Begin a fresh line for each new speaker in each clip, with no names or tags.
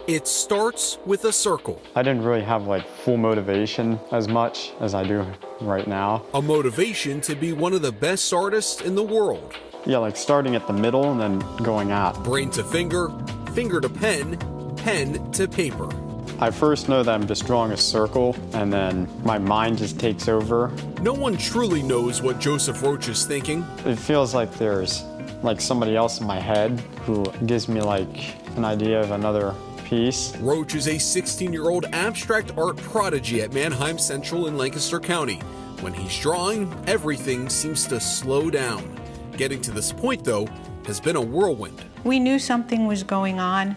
It starts with a circle.
I didn't really have like full motivation as much as I do right now.
A motivation to be one of the best artists in the world.
Yeah, like starting at the middle and then going out.
Brain to finger, finger to pen, pen to paper.
I first know that I'm just drawing a circle and then my mind just takes over.
No one truly knows what Joseph Roach is thinking.
It feels like there's like somebody else in my head who gives me like an idea of another piece.
Roach is a 16-year-old abstract art prodigy at Manheim Central in Lancaster County. When he's drawing, everything seems to slow down. Getting to this point, though, has been a whirlwind.
We knew something was going on,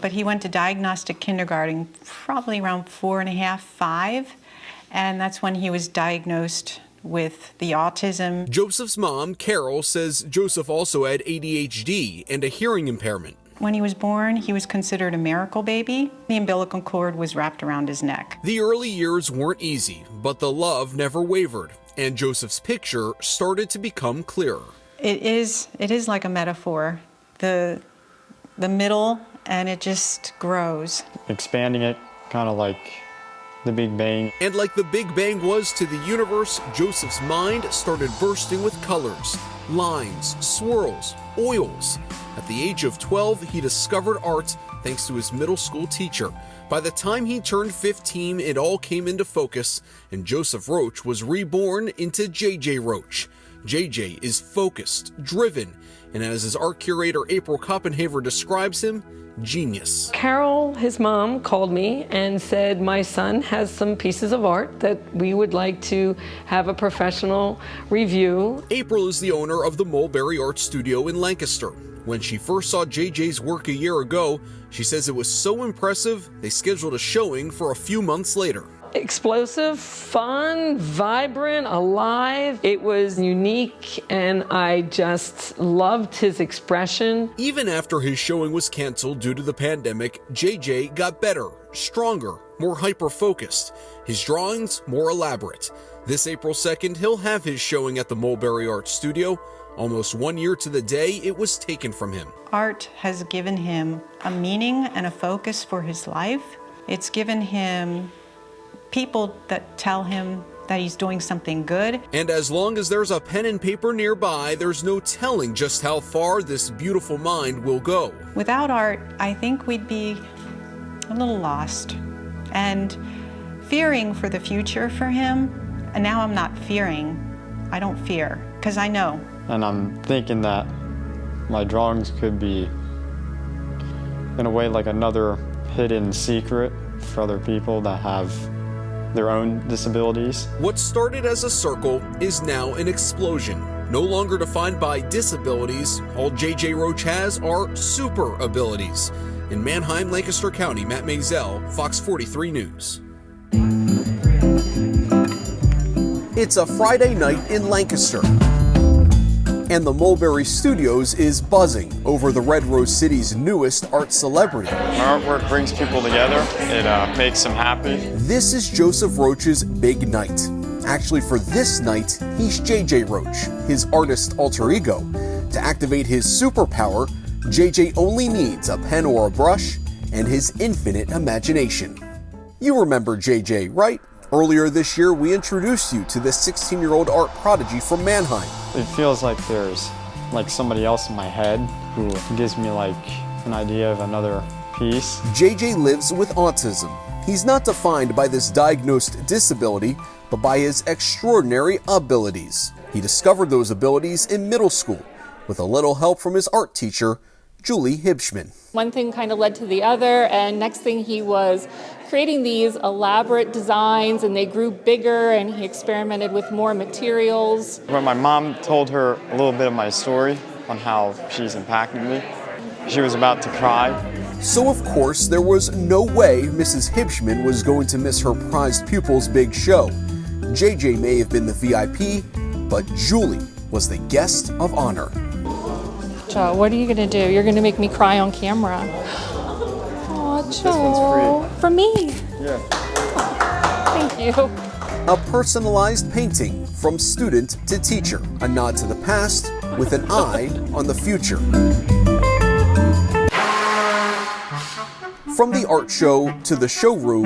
but he went to diagnostic kindergarten probably around 4.5, 5, and that's when he was diagnosed with the autism.
Joseph's mom, Carol, says Joseph also had ADHD and a hearing impairment.
When he was born, he was considered a miracle baby. The umbilical cord was wrapped around his neck.
The early years weren't easy, but the love never wavered, and Joseph's picture started to become clearer.
It is like a metaphor. The middle, and it just grows.
Expanding it, kind of like the Big Bang.
And like the Big Bang was to the universe, Joseph's mind started bursting with colors, lines, swirls, oils. At the age of 12, he discovered art thanks to his middle school teacher. By the time he turned 15, it all came into focus, and Joseph Roach was reborn into JJ Roach. JJ is focused, driven, and as his art curator April Koppenhaver describes him, genius.
Carol, his mom, called me and said, my son has some pieces of art that we would like to have a professional review.
April is the owner of the Mulberry Art Studio in Lancaster. When she first saw JJ's work a year ago, she says it was so impressive, they scheduled a showing for a few months later.
Explosive, fun, vibrant, alive. It was unique, and I just loved his expression.
Even after his showing was canceled due to the pandemic, JJ got better, stronger, more hyper-focused. His drawings more elaborate. This April 2nd, he'll have his showing at the Mulberry Art Studio. Almost 1 year to the day it was taken from him.
Art has given him a meaning and a focus for his life. It's given him people that tell him that he's doing something good.
And as long as there's a pen and paper nearby, there's no telling just how far this beautiful mind will go.
Without art, I think we'd be a little lost and fearing for the future for him. And now I'm not fearing. I don't fear, because I know.
And I'm thinking that my drawings could be, in a way, like another hidden secret for other people that have their own disabilities.
What started as a circle is now an explosion. No longer defined by disabilities, all JJ Roach has are super abilities. In Manheim, Lancaster County, Matt Maisel, Fox 43 News. It's a Friday night in Lancaster, and the Mulberry Studios is buzzing over the Red Rose City's newest art celebrity.
My artwork brings people together. It makes them happy.
This is Joseph Roach's big night. Actually, for this night, he's JJ Roach, his artist alter ego. To activate his superpower, JJ only needs a pen or a brush and his infinite imagination. You remember JJ, right? Earlier this year, we introduced you to this 16-year-old art prodigy from Manheim.
It feels like there's like somebody else in my head who gives me like an idea of another piece.
JJ lives with autism. He's not defined by this diagnosed disability, but by his extraordinary abilities. He discovered those abilities in middle school with a little help from his art teacher, Julie Hibschman.
One thing kind of led to the other, and next thing he was creating these elaborate designs, and they grew bigger, and he experimented with more materials.
When my mom told her a little bit of my story on how she's impacted me, she was about to cry.
So of course, there was no way Mrs. Hibschman was going to miss her prized pupil's big show. JJ may have been the VIP, but Julie was the guest of honor.
Joe, what are you going to do? You're going to make me cry on camera. Oh, Joe.
This one's free.
For me?
Yeah.
Thank you.
A personalized painting from student to teacher, a nod to the past with an eye on the future. From the art show to the showroom,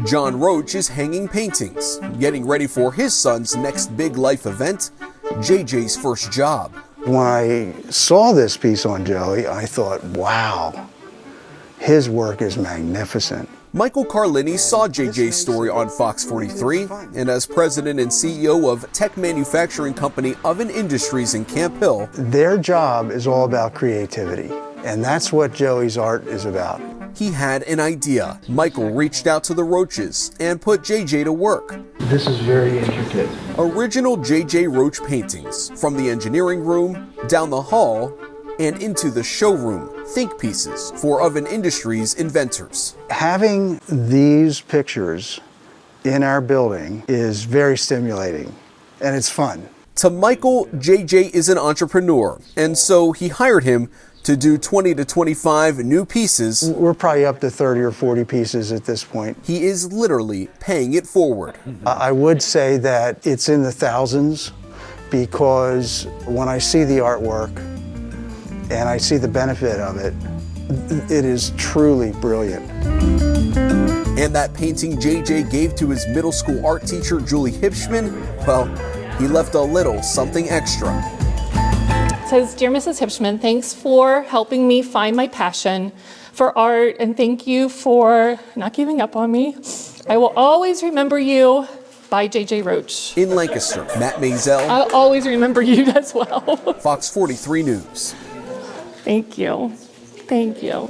John Roach is hanging paintings, getting ready for his son's next big life event, JJ's first job.
When I saw this piece on Joey, I thought, wow, his work is magnificent.
Michael Carlini saw JJ's story on Fox 43, and as president and CEO of tech manufacturing company Oven Industries in Camp Hill,
their job is all about creativity, and that's what Joey's art is about.
He had an idea. Michael reached out to the Roaches and put JJ to work.
This is very intricate.
Original JJ Roach paintings from the engineering room, down the hall, and into the showroom. Think pieces for Oven Industries inventors.
Having these pictures in our building is very stimulating, and it's fun.
To Michael, JJ is an entrepreneur, and so he hired him to do 20 to 25 new pieces.
We're probably up to 30 or 40 pieces at this point.
He is literally paying it forward.
I would say that it's in the thousands, because when I see the artwork and I see the benefit of it, it is truly brilliant.
And that painting JJ gave to his middle school art teacher, Julie Hipschman, well, he left a little something extra.
It says, "Dear Mrs. Hipschman, thanks for helping me find my passion for art, and thank you for not giving up on me. I will always remember you, by JJ Roach."
In Lancaster, Matt Maisel,
I'll always remember you as well.
Fox 43 News.
Thank you. Thank you.